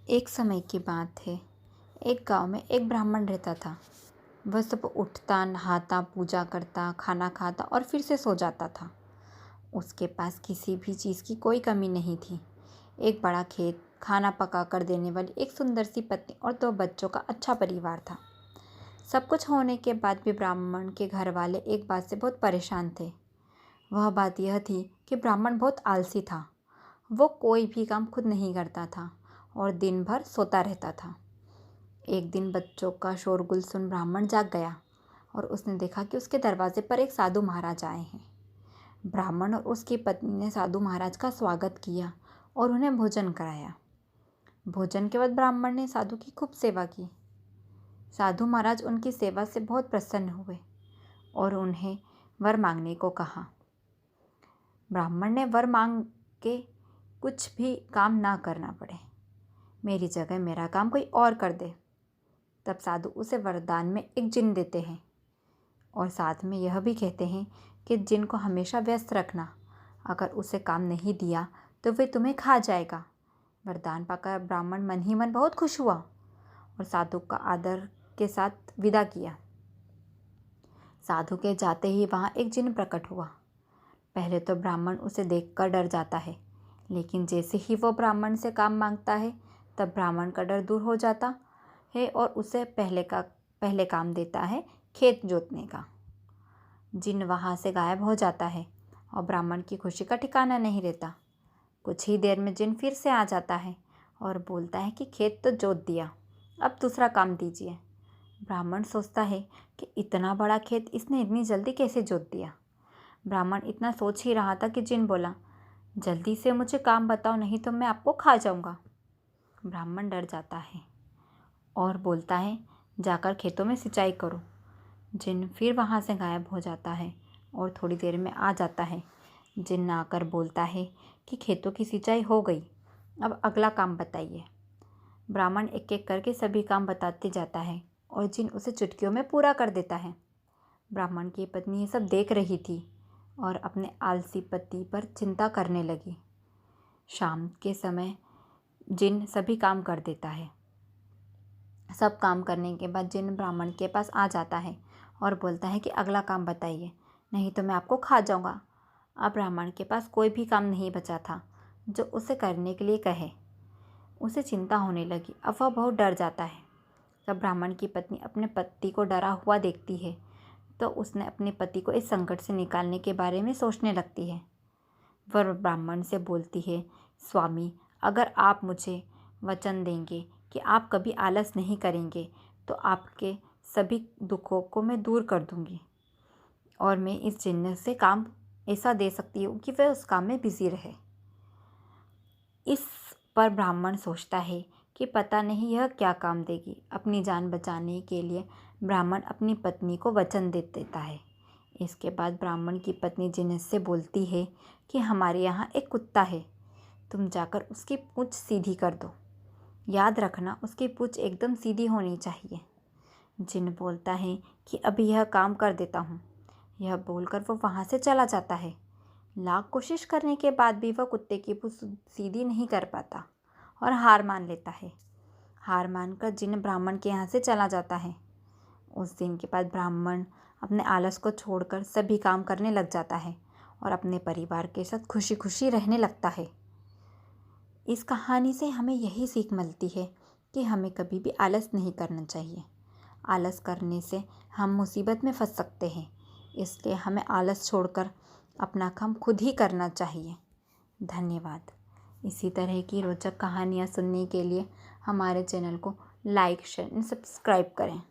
एक समय की बात है। एक गांव में एक ब्राह्मण रहता था। वह सुबह उठता, नहाता, पूजा करता, खाना खाता और फिर से सो जाता था। उसके पास किसी भी चीज़ की कोई कमी नहीं थी। एक बड़ा खेत, खाना पका कर देने वाली एक सुंदर सी पत्नी और 2 बच्चों का अच्छा परिवार था। सब कुछ होने के बाद भी ब्राह्मण के घर वाले एक बात से बहुत परेशान थे। वह बात यह थी कि ब्राह्मण बहुत आलसी था। वो कोई भी काम खुद नहीं करता था और दिन भर सोता रहता था। एक दिन बच्चों का शोरगुल सुन ब्राह्मण जाग गया और उसने देखा कि उसके दरवाजे पर एक साधु महाराज आए हैं। ब्राह्मण और उसकी पत्नी ने साधु महाराज का स्वागत किया और उन्हें भोजन कराया। भोजन के बाद ब्राह्मण ने साधु की खूब सेवा की। साधु महाराज उनकी सेवा से बहुत प्रसन्न हुए और उन्हें वर मांगने को कहा। ब्राह्मण ने वर मांग के कुछ भी काम ना करना पड़े, मेरी जगह मेरा काम कोई और कर दे। तब साधु उसे वरदान में एक जिन देते हैं और साथ में यह भी कहते हैं कि जिन को हमेशा व्यस्त रखना, अगर उसे काम नहीं दिया तो वे तुम्हें खा जाएगा। वरदान पाकर ब्राह्मण मन ही मन बहुत खुश हुआ और साधु का आदर के साथ विदा किया। साधु के जाते ही वहाँ एक जिन प्रकट हुआ। पहले तो ब्राह्मण उसे देखकर डर जाता है, लेकिन जैसे ही वो ब्राह्मण से काम मांगता है तब ब्राह्मण का डर दूर हो जाता है और उसे पहले काम देता है, खेत जोतने का। जिन वहाँ से गायब हो जाता है और ब्राह्मण की खुशी का ठिकाना नहीं रहता। कुछ ही देर में जिन फिर से आ जाता है और बोलता है कि खेत तो जोत दिया, अब दूसरा काम दीजिए। ब्राह्मण सोचता है कि इतना बड़ा खेत इसने इतनी जल्दी कैसे जोत दिया। ब्राह्मण इतना सोच ही रहा था कि जिन बोला, जल्दी से मुझे काम बताओ, नहीं तो मैं आपको खा जाऊंगा। ब्राह्मण डर जाता है और बोलता है, जाकर खेतों में सिंचाई करो। जिन फिर वहाँ से गायब हो जाता है और थोड़ी देर में आ जाता है। जिन आकर बोलता है कि खेतों की सिंचाई हो गई, अब अगला काम बताइए। ब्राह्मण एक एक करके सभी काम बताते जाता है और जिन उसे चुटकियों में पूरा कर देता है। ब्राह्मण की पत्नी ये सब देख रही थी और अपने आलसी पति पर चिंता करने लगी। शाम के समय जिन सभी काम कर देता है। सब काम करने के बाद जिन ब्राह्मण के पास आ जाता है और बोलता है कि अगला काम बताइए, नहीं तो मैं आपको खा जाऊंगा। अब ब्राह्मण के पास कोई भी काम नहीं बचा था जो उसे करने के लिए कहे। उसे चिंता होने लगी। अब वह बहुत डर जाता है। तब ब्राह्मण की पत्नी अपने पति को डरा हुआ देखती है तो उसने अपने पति को इस संकट से निकालने के बारे में सोचने लगती है। वह ब्राह्मण से बोलती है, स्वामी, अगर आप मुझे वचन देंगे कि आप कभी आलस नहीं करेंगे तो आपके सभी दुखों को मैं दूर कर दूंगी और मैं इस जिन्न से काम ऐसा दे सकती हूँ कि वह उस काम में बिजी रहे। इस पर ब्राह्मण सोचता है कि पता नहीं यह क्या काम देगी। अपनी जान बचाने के लिए ब्राह्मण अपनी पत्नी को वचन दे देता है। इसके बाद ब्राह्मण की पत्नी जिन्न से बोलती है कि हमारे यहाँ एक कुत्ता है, तुम जाकर उसकी पूंछ सीधी कर दो। याद रखना, उसकी पूंछ एकदम सीधी होनी चाहिए। जिन्न बोलता है कि अभी यह काम कर देता हूँ। यह बोलकर वो वहाँ से चला जाता है। लाख कोशिश करने के बाद भी वह कुत्ते की पूंछ सीधी नहीं कर पाता और हार मान लेता है। हार मानकर जिन्न ब्राह्मण के यहाँ से चला जाता है। उस दिन के बाद ब्राह्मण अपने आलस को छोड़कर सभी काम करने लग जाता है और अपने परिवार के साथ खुशी खुशी रहने लगता है। इस कहानी से हमें यही सीख मिलती है कि हमें कभी भी आलस नहीं करना चाहिए। आलस करने से हम मुसीबत में फंस सकते हैं, इसलिए हमें आलस छोड़कर अपना काम खुद ही करना चाहिए। धन्यवाद। इसी तरह की रोचक कहानियाँ सुनने के लिए हमारे चैनल को लाइक, शेयर एंड सब्सक्राइब करें।